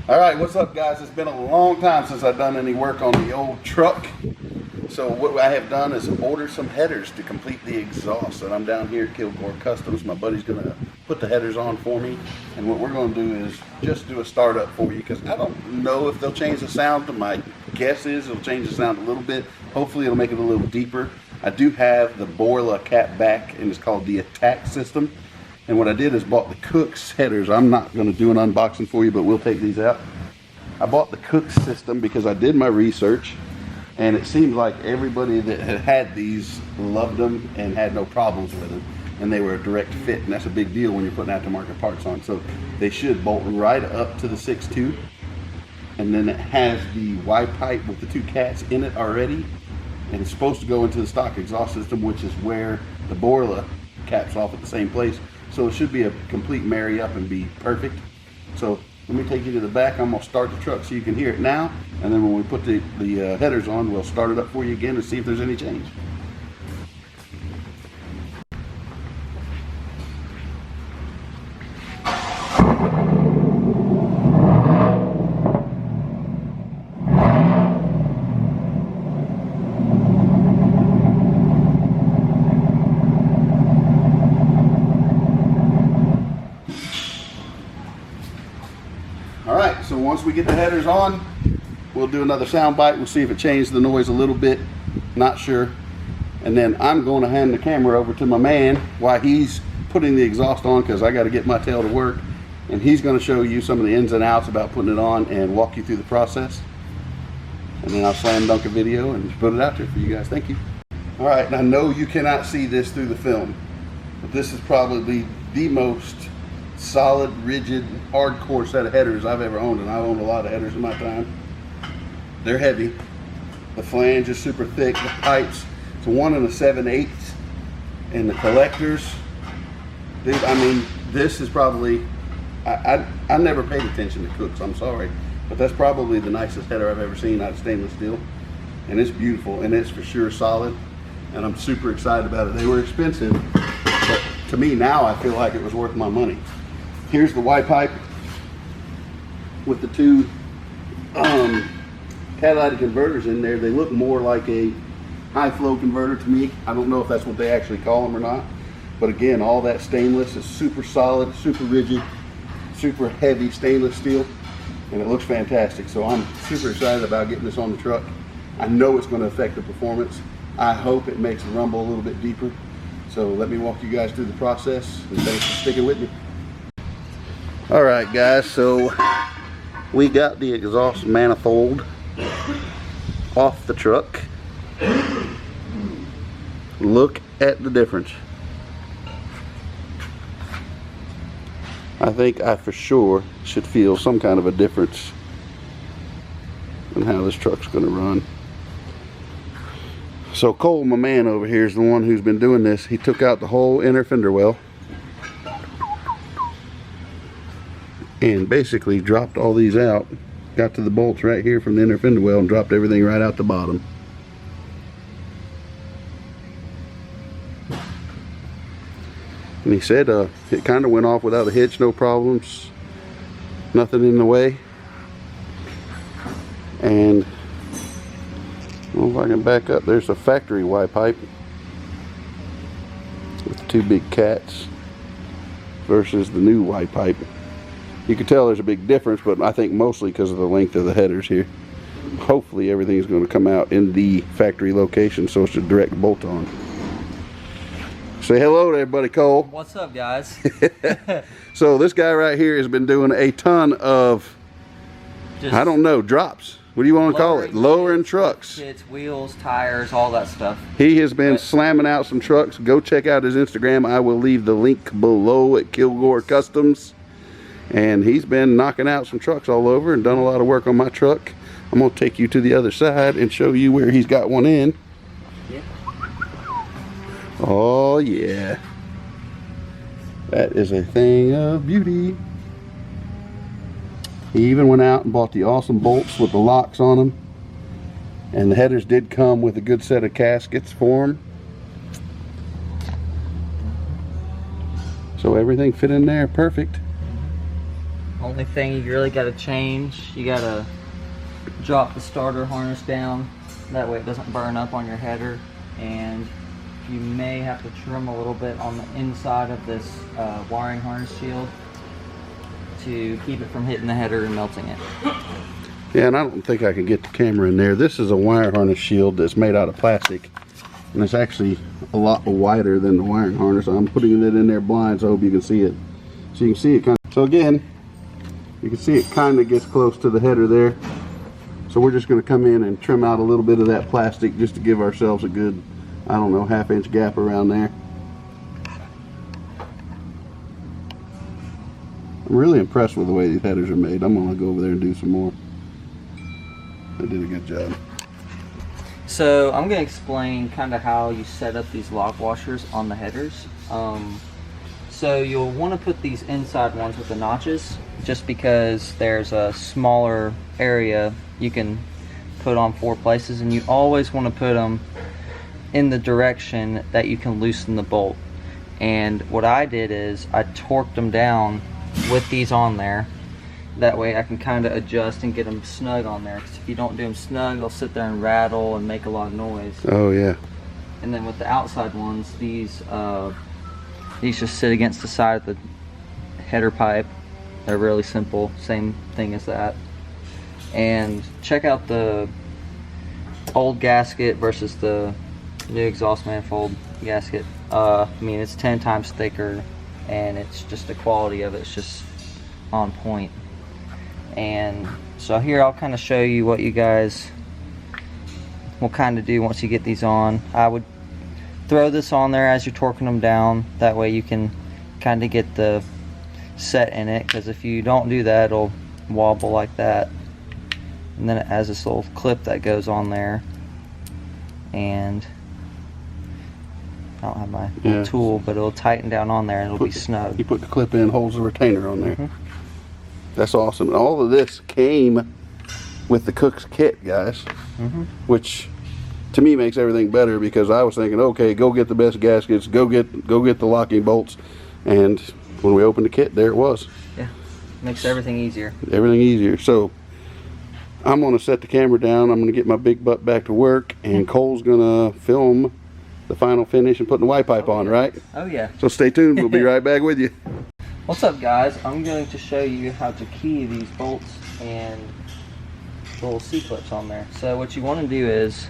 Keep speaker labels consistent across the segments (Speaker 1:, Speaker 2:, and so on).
Speaker 1: All right, what's up, guys? It's been a long time since I've done any work on the old truck. So what I have done is order some headers to complete the exhaust. And I'm down here at Kilgore Kustoms. My buddy's gonna put the headers on for me. And what we're gonna do is just do a startup for you, because I don't know if they'll change the sound. My guess is it'll change the sound a little bit. Hopefully it'll make it a little deeper. I do have the Borla cap back, and it's called the Tack system. And what I did is bought the Kooks headers. I'm not going to do an unboxing for you, but we'll take these out. I bought the Kooks system because I did my research, and it seems like everybody that had these loved them and had no problems with them, and they were a direct fit, and that's a big deal when you're putting aftermarket parts on. So they should bolt right up to the 6.2, and then it has the Y pipe with the two cats in it already, and it's supposed to go into the stock exhaust system, which is where the Borla caps off at the same place. So it should be a complete marry up and be perfect. So let me take you to the back. I'm gonna start the truck so you can hear it now, and then when we put the headers on, we'll start it up for you again and see if there's any change. Alright, so once we get the headers on, we'll do another sound bite. We'll see if it changed the noise a little bit. Not sure. And then I'm going to hand the camera over to my man while he's putting the exhaust on, because I got to get my tail to work. And he's going to show you some of the ins and outs about putting it on and walk you through the process. And then I'll slam dunk a video and put it out there for you guys. Thank you. Alright, and I know you cannot see this through the film, but this is probably the most solid, rigid, hardcore set of headers I've ever owned, and I've owned a lot of headers in my time. They're heavy. The flange is super thick. The pipes, it's a 1 7/8, and the collectors, dude. I mean, this is probably I never paid attention to Kooks. I'm sorry, but that's probably the nicest header I've ever seen out of stainless steel, and it's beautiful, and it's for sure solid, and I'm super excited about it. They were expensive, but to me now I feel like it was worth my money. Here's the Y pipe with the two catalytic converters in there. They look more like a high flow converter to me. I don't know if that's what they actually call them or not, but again, all that stainless is super solid, super rigid, super heavy stainless steel, and it looks fantastic. So I'm super excited about getting this on the truck. I know it's going to affect the performance. I hope it makes the rumble a little bit deeper. So let me walk you guys through the process, and thanks for sticking with me. All right, guys, so we got the exhaust manifold off the truck. Look at the difference. I think I for sure should feel some kind of a difference in how this truck's going to run. So Cole, my man over here, is the one who's been doing this. He took out the whole inner fender well and basically dropped all these out. Got to the bolts right here from the inner fender well and dropped everything right out the bottom. And he said it kind of went off without a hitch, no problems, nothing in the way. And I don't know if I can back up. There's a factory Y pipe with the two big cats versus the new Y pipe. You can tell there's a big difference, but I think mostly because of the length of the headers here. Hopefully everything is going to come out in the factory location, so it's a direct bolt on. Say hello to everybody, Cole.
Speaker 2: What's up, guys?
Speaker 1: So this guy right here has been doing a ton of, I don't know, drops. What do you want to call it? Lowering trucks.
Speaker 2: Kits, wheels, tires, all that stuff.
Speaker 1: He has been slamming out some trucks. Go check out his Instagram. I will leave the link below at Kilgore Kustoms. And he's been knocking out some trucks all over and done a lot of work on my truck. I'm going to take you to the other side and show you where he's got one in. Yeah. Oh yeah. That is a thing of beauty. He even went out and bought the awesome bolts with the locks on them. And the headers did come with a good set of gaskets for them. So everything fit in there perfect.
Speaker 2: Only thing you really got to change, you got to drop the starter harness down. That way it doesn't burn up on your header. And you may have to trim a little bit on the inside of this wiring harness shield to keep it from hitting the header and melting it.
Speaker 1: Yeah, and I don't think I can get the camera in there. This is a wire harness shield that's made out of plastic, and it's actually a lot wider than the wiring harness. I'm putting it in there blind, so I hope you can see it. So you can see it kind of, so again, you can see it kind of gets close to the header there. So we're just going to come in and trim out a little bit of that plastic just to give ourselves a good, I don't know, half-inch gap around there. I'm really impressed with the way these headers are made. I'm going to go over there and do some more. They did a good job.
Speaker 2: So I'm going to explain kind of how you set up these lock washers on the headers. So you'll want to put these inside ones with the notches, just because there's a smaller area you can put on 4 places, and you always want to put them in the direction that you can loosen the bolt. And what I did is I torqued them down with these on there. That way I can kind of adjust and get them snug on there, because if you don't do them snug, they'll sit there and rattle and make a lot of noise.
Speaker 1: Oh yeah.
Speaker 2: And then with the outside ones, these just sit against the side of the header pipe. They're really simple, same thing as that. And check out the old gasket versus the new exhaust manifold gasket. I mean, it's 10 times thicker, and it's just the quality of it's just on point. And so here I'll kind of show you what you guys will kind of do once you get these on. I would throw this on there as you're torquing them down. That way you can kind of get the set in it, because if you don't do that, it'll wobble like that. And then it has this little clip that goes on there, and I don't have my little tool, but it'll tighten down on there and it'll be snug.
Speaker 1: You put the clip in, holds the retainer on there. That's awesome. And all of this came with the Kooks kit, guys, which to me makes everything better, because I was thinking, okay, go get the best gaskets, go get the locking bolts, and when we opened the kit, there it was.
Speaker 2: Yeah, makes everything easier.
Speaker 1: Everything easier. So I'm going to set the camera down. I'm going to get my big butt back to work, and Cole's going to film the final finish and putting the Y pipe on, right?
Speaker 2: Oh yeah.
Speaker 1: So stay tuned. We'll be right back with you.
Speaker 2: What's up, guys? I'm going to show you how to key these bolts and little C-clips on there. So what you want to do is,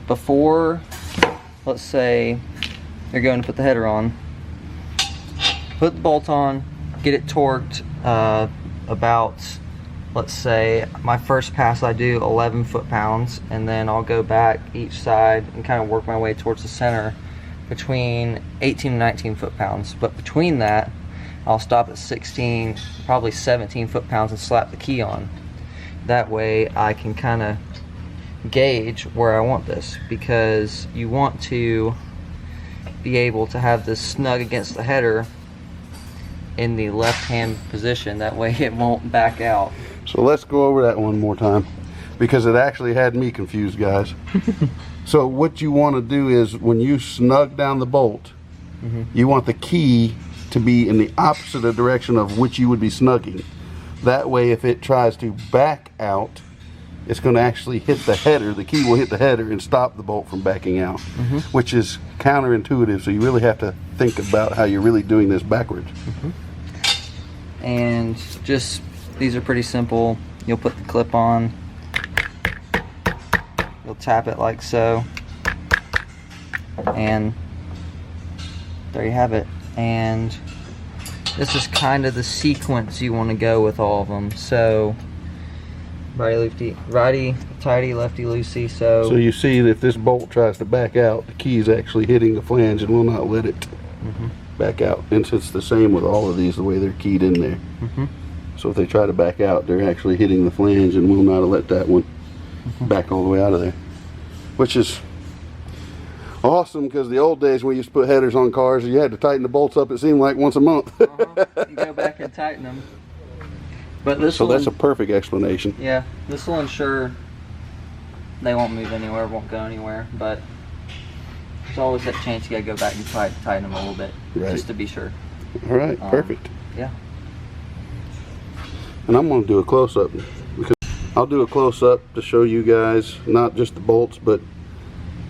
Speaker 2: before, let's say you're going to put the header on, put the bolt on, get it torqued about, let's say my first pass I do 11 foot-pounds, and then I'll go back each side and kind of work my way towards the center between 18 and 19 foot-pounds. But between that, I'll stop at 16, probably 17 foot-pounds, and slap the key on. That way I can kind of gauge where I want this, because you want to be able to have this snug against the header in the left-hand position. That way it won't back out.
Speaker 1: So let's go over that one more time, because it actually had me confused, guys. So what you want to do is, when you snug down the bolt, you want the key to be in the opposite direction of which you would be snugging. That way, if it tries to back out, it's going to actually hit the header. The key will hit the header and stop the bolt from backing out, which is counterintuitive. So you really have to think about how you're really doing this backwards.
Speaker 2: And just, these are pretty simple. You'll put the clip on, you'll tap it like so, and there you have it. And this is kind of the sequence you want to go with all of them. So righty tighty, lefty loosey. So
Speaker 1: you see that if this bolt tries to back out, the key is actually hitting the flange and will not let it back out. And it's the same with all of these, the way they're keyed in there. So if they try to back out, they're actually hitting the flange and will not let that one back all the way out of there. Which is awesome, because the old days when we used to put headers on cars, you had to tighten the bolts up, it seemed like once a month.
Speaker 2: You go back and tighten them. But this
Speaker 1: that's a perfect explanation.
Speaker 2: Yeah, this will ensure they won't move anywhere, won't go anywhere, but there's always that chance you gotta go back and tighten them a little bit, just to be sure.
Speaker 1: All right, perfect.
Speaker 2: Yeah.
Speaker 1: And I'm going to do a close-up, because I'll do a close-up to show you guys not just the bolts but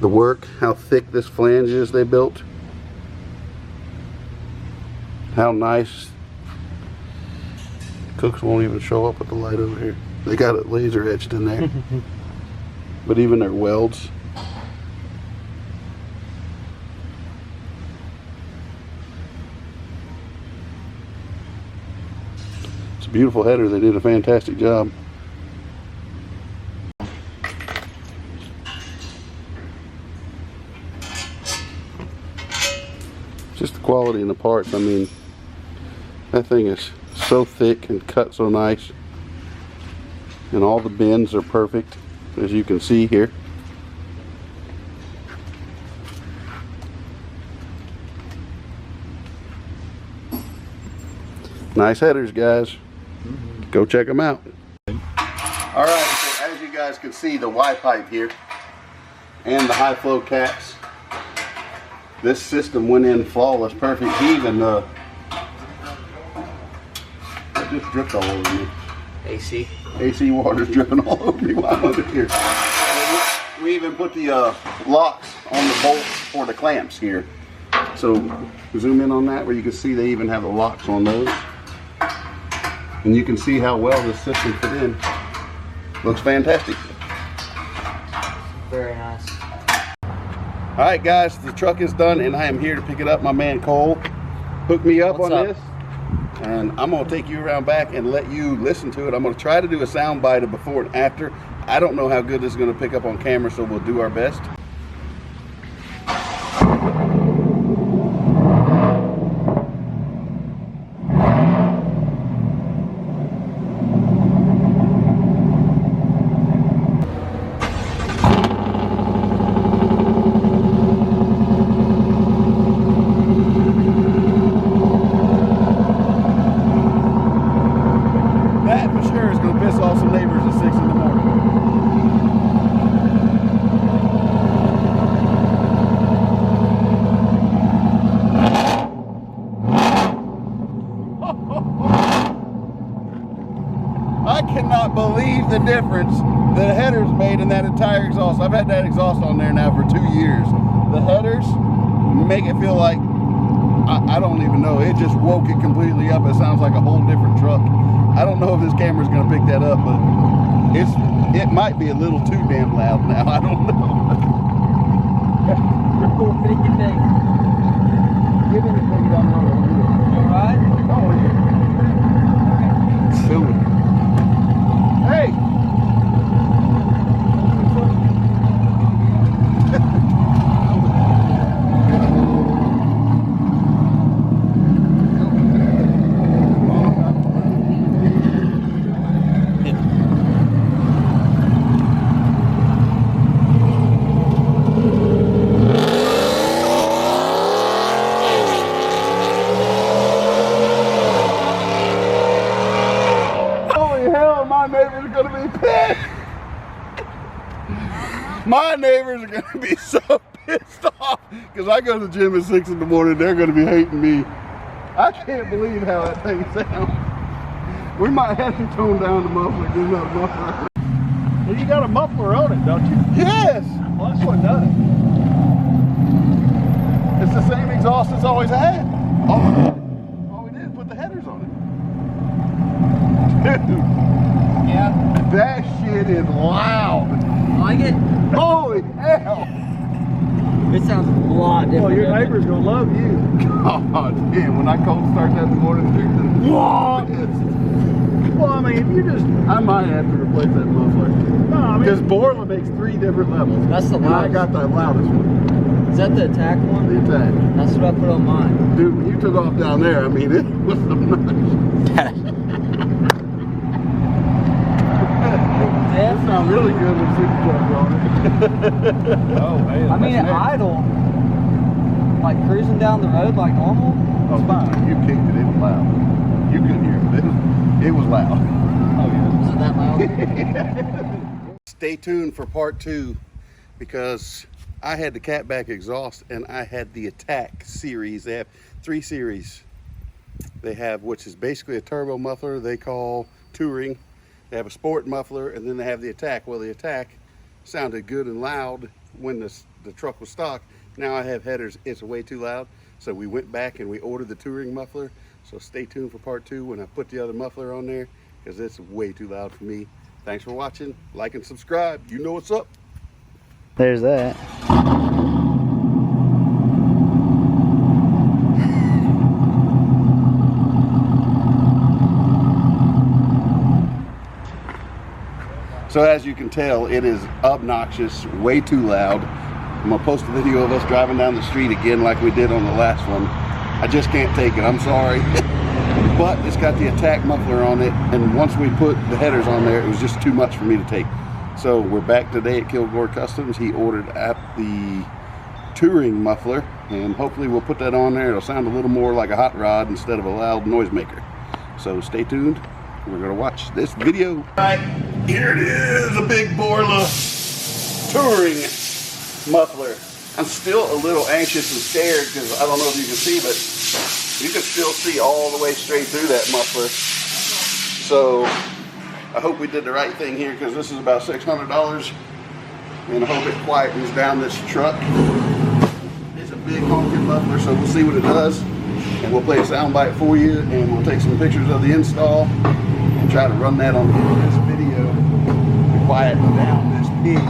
Speaker 1: the work, how thick this flange is they built, how nice. Kooks won't even show up with the light over here. They got it laser etched in there. But even their welds, it's a beautiful header. They did a fantastic job. Just the quality in the parts. I mean, that thing is so thick and cut so nice, and all the bends are perfect, as you can see here. Nice headers, guys. Go check them out. All right, so as you guys can see, the Y pipe here and the high flow caps, this system went in flawless, perfect. He even it just dripped all over me. AC water's dripping all over me while I'm under here. We even put the locks on the bolts for the clamps here. So zoom in on that, where you can see they even have the locks on those. And you can see how well this system fit in. Looks fantastic.
Speaker 2: Very nice.
Speaker 1: All right, guys, the truck is done, and I am here to pick it up. My man Cole hooked me up on this, and I'm gonna take you around back and let you listen to it. I'm gonna try to do a sound bite of before and after. I don't know how good this is gonna pick up on camera, so we'll do our best. I cannot believe the difference that a header's made in that entire exhaust. I've had that exhaust on there now for 2 years. The headers make it feel like, I don't even know, it just woke it completely up. It sounds like a whole different truck. I don't know if this camera's gonna pick that up, but it might be a little too damn loud now. I don't know.
Speaker 2: What do you think?
Speaker 1: Give anything down the road.
Speaker 2: All right?
Speaker 1: Oh, yeah. Silly. Hey! My neighbors are going to be so pissed off because I go to the gym at 6 in the morning. They're going to be hating me. I can't believe how that thing sounds. We might have to tone down the muffler. Get another muffler.
Speaker 3: Well, you got a muffler on it, don't you?
Speaker 1: Yes.
Speaker 3: Well, that's what does it.
Speaker 1: It's the same exhaust it's always had. All we did is put the headers on it. Dude.
Speaker 2: Yeah.
Speaker 1: That shit is loud.
Speaker 2: Like it?
Speaker 1: Holy hell.
Speaker 2: It sounds a lot different.
Speaker 3: Well, your neighbor's gonna love you.
Speaker 1: God damn, when I cold start that in the morning,
Speaker 3: Well, I mean, if you just,
Speaker 1: I might have to replace that muffler.
Speaker 3: no, I
Speaker 1: Because
Speaker 3: mean,
Speaker 1: Borla makes 3 different levels.
Speaker 2: That's the
Speaker 1: and I
Speaker 2: loudest.
Speaker 1: got the loudest one,
Speaker 2: Is that the attack one?
Speaker 1: the attack.
Speaker 2: That's what I put on mine.
Speaker 1: Dude, when you took off down there, I mean, it was obnoxious. It sounds really good with super truck on it.
Speaker 3: oh, man.
Speaker 2: I mean, at idle, like cruising down the road like normal, it's fine.
Speaker 1: You kicked it, it was loud. You couldn't hear it, but it was loud.
Speaker 3: Oh, yeah.
Speaker 2: Is it that loud?
Speaker 1: Stay tuned for part 2, because I had the catback exhaust and I had the Attack series. They have 3 series. They have, which is basically a turbo muffler they call touring. They have a sport muffler, and then they have the attack. Well, the attack sounded good and loud when the truck was stock. Now I have headers, it's way too loud. So we went back and we ordered the touring muffler. So stay tuned for part 2 when I put the other muffler on there, because it's way too loud for me. Thanks for watching. Like and subscribe. You know what's up.
Speaker 2: There's that.
Speaker 1: So as you can tell, it is obnoxious, way too loud. I'm gonna post a video of us driving down the street again like we did on the last one. I just can't take it, I'm sorry. But it's got the attack muffler on it, and once we put the headers on there, it was just too much for me to take. So we're back today at Kilgore Kustoms. He ordered at the touring muffler, and hopefully we'll put that on there. It'll sound a little more like a hot rod instead of a loud noisemaker. So stay tuned. We're gonna watch this video. All right, here it is, a big Borla touring muffler. I'm still a little anxious and scared because I don't know if you can see, but you can still see all the way straight through that muffler. So I hope we did the right thing here, because this is about $600, and I hope it quietens down this truck. It's a big honking muffler, so we'll see what it does, and we'll play a sound bite for you, and we'll take some pictures of the install and try to run that on this video to quieten down this pig.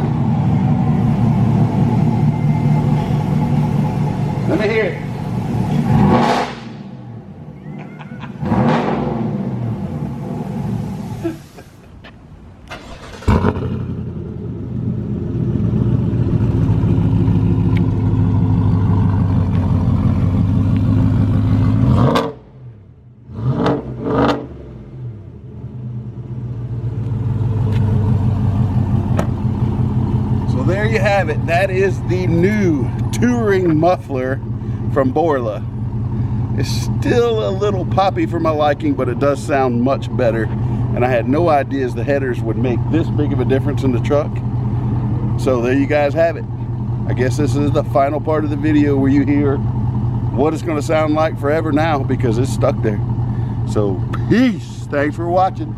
Speaker 1: Let me hear it. So there you have it. That is the new touring muffler from Borla. It's still a little poppy for my liking, but it does sound much better. And I had no idea the headers would make this big of a difference in the truck. So there you guys have it. I guess this is the final part of the video where you hear what it's going to sound like forever now, because it's stuck there. So peace. Thanks for watching.